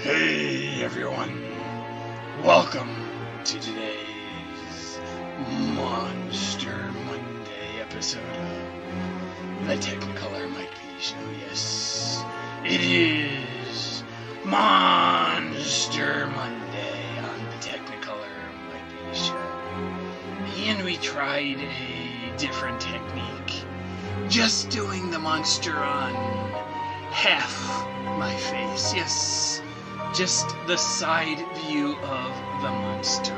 Hey everyone, welcome to today's Monster Monday episode of the Technicolor Mike B Show. Yes, it is Monster Monday on the Technicolor Mike B Show. And we tried a different technique, just doing the monster on half my face. Yes, just the side view of the monster,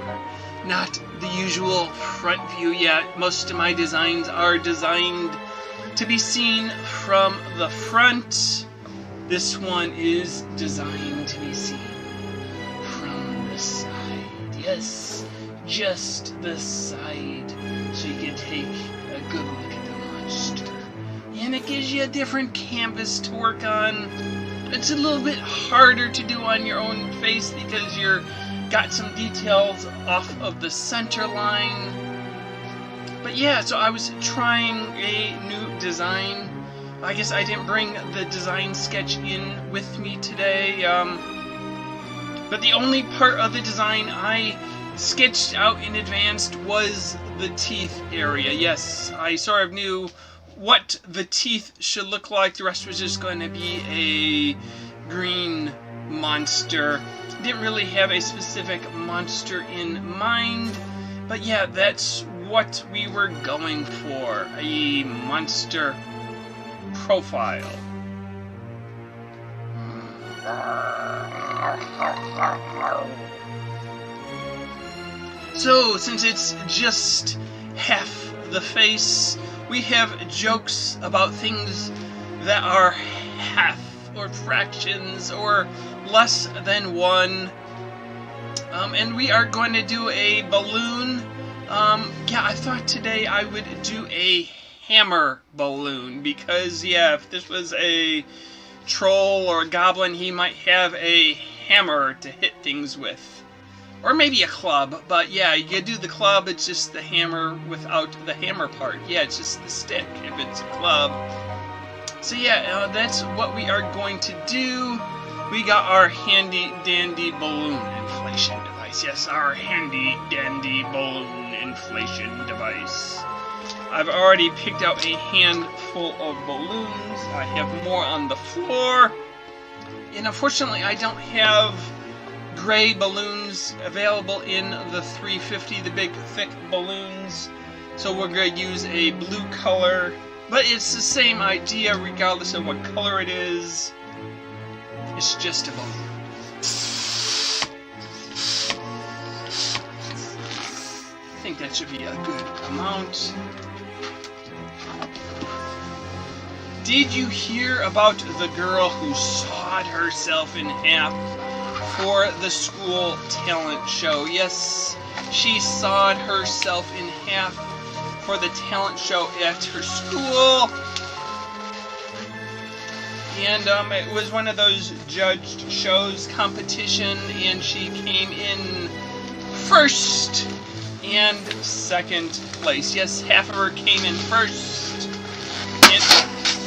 not the usual front view. Yeah, most of my designs are designed to be seen from the front. This one is designed to be seen from the side. Yes, just the side, so you can take a good look at the monster. And it gives you a different canvas to work on. It's a little bit harder to do on your own face because you're got some details off of the center line. But yeah, so I was trying a new design. I guess I didn't bring the design sketch in with me today. But the only part of the design I sketched out in advance was the teeth area. Yes, I sort of knew what the teeth should look like. The rest was just going to be a green monster. Didn't really have a specific monster in mind, but yeah, that's what we were going for, a monster profile. So, since it's just half the face, we have jokes about things that are half or fractions or less than one. And we are going to do a balloon. Yeah, I thought today I would do a hammer balloon because, yeah, if this was a troll or a goblin, he might have a hammer to hit things with. Or maybe a club, but yeah, you do the club, it's just the hammer without the hammer part. Yeah, it's just the stick if it's a club. So yeah, that's what we are going to do. We got our handy dandy balloon inflation device. Yes, our handy dandy balloon inflation device. I've already picked out a handful of balloons. I have more on the floor. And unfortunately, I don't have gray balloons available in the 350, the big thick balloons, so we're going to use a blue color, but it's the same idea regardless of what color it is. It's just a balloon. I think that should be a good amount. Did you hear about the girl who sawed herself in half for the school talent show? Yes, she sawed herself in half for the talent show at her school. And it was one of those judged shows competition, and she came in first and second place. Yes, half of her came in first, and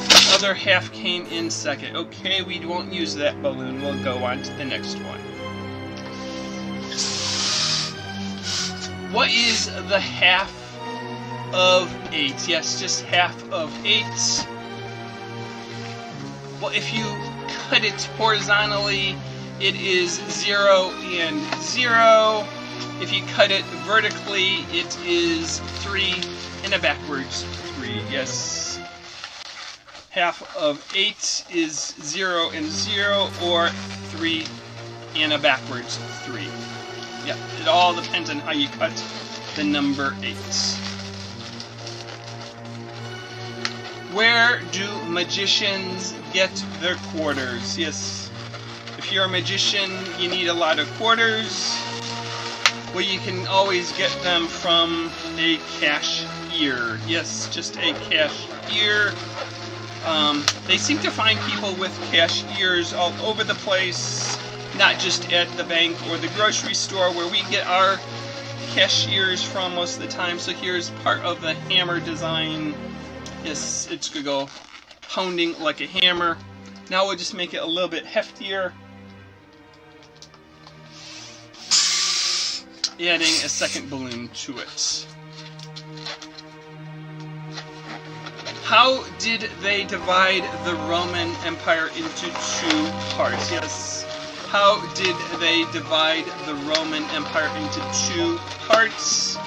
the other half came in second. Okay, we won't use that balloon. We'll go on to the next one. What is the half of 8? Yes, just half of 8. Well, if you cut it horizontally, it is 0 and 0. If you cut it vertically, it is 3 and a backwards 3. Yes. Half of 8 is 0 and 0, or 3 and a backwards 3. Yeah, it all depends on how you cut the number 8. Where do magicians get their quarters? Yes, if you're a magician, you need a lot of quarters. Well, you can always get them from a cashier. Yes, just a cashier. They seem to find people with cashiers all over the place, not just at the bank or the grocery store where we get our cashiers from most of the time. So here's part of the hammer design. Yes, it's going to go pounding like a hammer. Now we'll just make it a little bit heftier. adding a second balloon to it. How did they divide the Roman Empire into two parts? Yes. How did they divide the Roman Empire into two parts?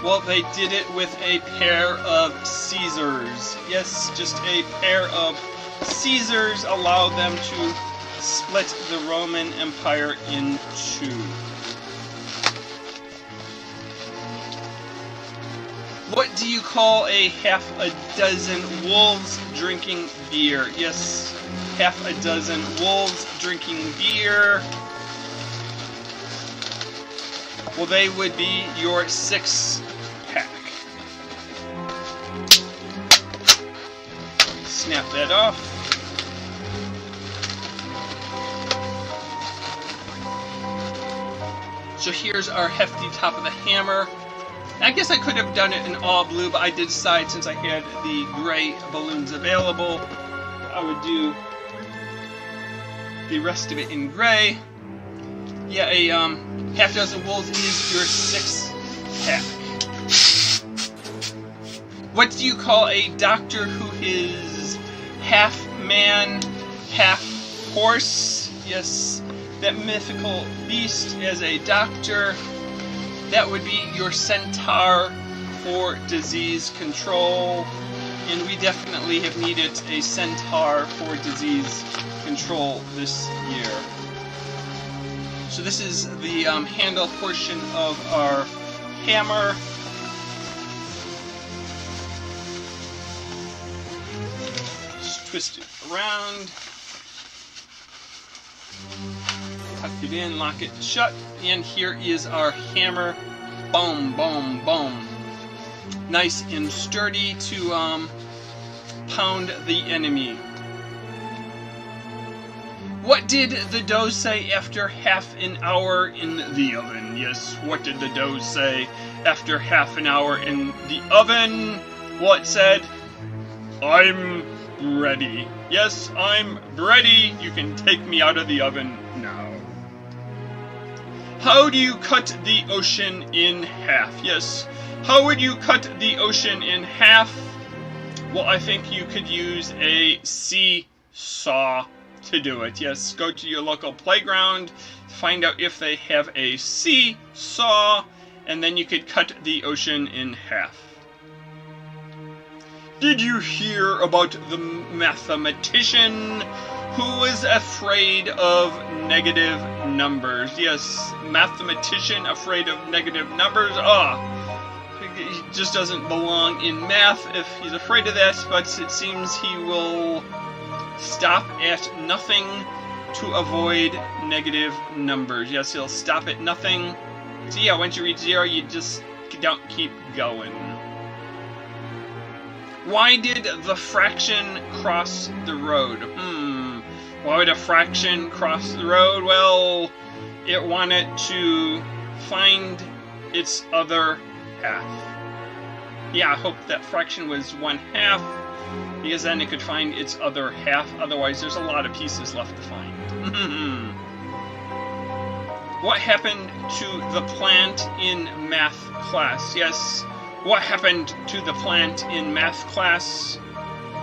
Well, they did it with a pair of Caesars. Yes, just a pair of Caesars allowed them to split the Roman Empire in two. What do you call a half a dozen wolves drinking beer? Yes, half a dozen wolves drinking beer. Well, they would be your six-pack. Snap that off. So here's our hefty top of the hammer. I guess I could have done it in all blue, but I did decide since I had the gray balloons available, I would do the rest of it in gray. Yeah, a half dozen wolves is your six-pack. What do you call a doctor who is half man, half horse? Yes, that mythical beast as a doctor. That would be your centaur for disease control. And we definitely have needed a centaur for disease control this year. So this is the handle portion of our hammer. Just twist it around. Tuck it in, lock it shut, and here is our hammer. Boom, boom, boom. Nice and sturdy to pound the enemy. What did the dough say after half an hour in the oven? Yes, what did the dough say after half an hour in the oven? Well, it said, I'm ready. Yes, I'm ready. You can take me out of the oven now. How do you cut the ocean in half? Yes, how would you cut the ocean in half? Well, I think you could use a seesaw to do it. Yes, go to your local playground, find out if they have a seesaw, and then you could cut the ocean in half. Did you hear about the mathematician who was afraid of negative numbers? Yes, mathematician afraid of negative numbers. He just doesn't belong in math if he's afraid of that, but it seems he will stop at nothing to avoid negative numbers. Yes, he'll stop at nothing. So yeah, once you reach 0, you just don't keep going. Why did the fraction cross the road? Why would a fraction cross the road? Well, it wanted to find its other half. Yeah, I hope that fraction was 1/2, because then it could find its other half. Otherwise, there's a lot of pieces left to find. What happened to the plant in math class? Yes, what happened to the plant in math class?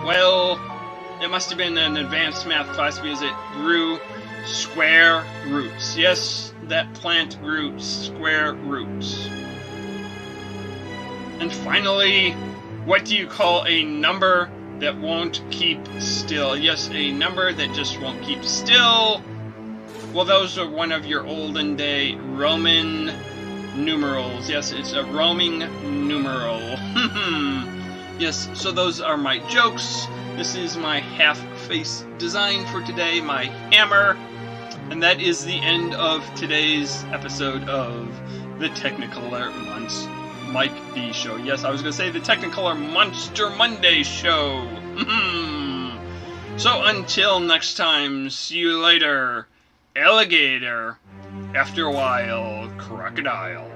Well, it must have been an advanced math class because it grew square roots. Yes, that plant grew square roots. And finally, what do you call a number that won't keep still? Yes, a number that just won't keep still. Well, those are one of your olden day Roman numerals. Yes, it's a roaming numeral. Yes, so those are my jokes. This is my half-face design for today, my hammer. And that is the end of today's episode of the Technicolor Mike B Show. Yes, I was going to say the Technicolor Monster Monday Show. So until next time, see you later, alligator. After a while, crocodile.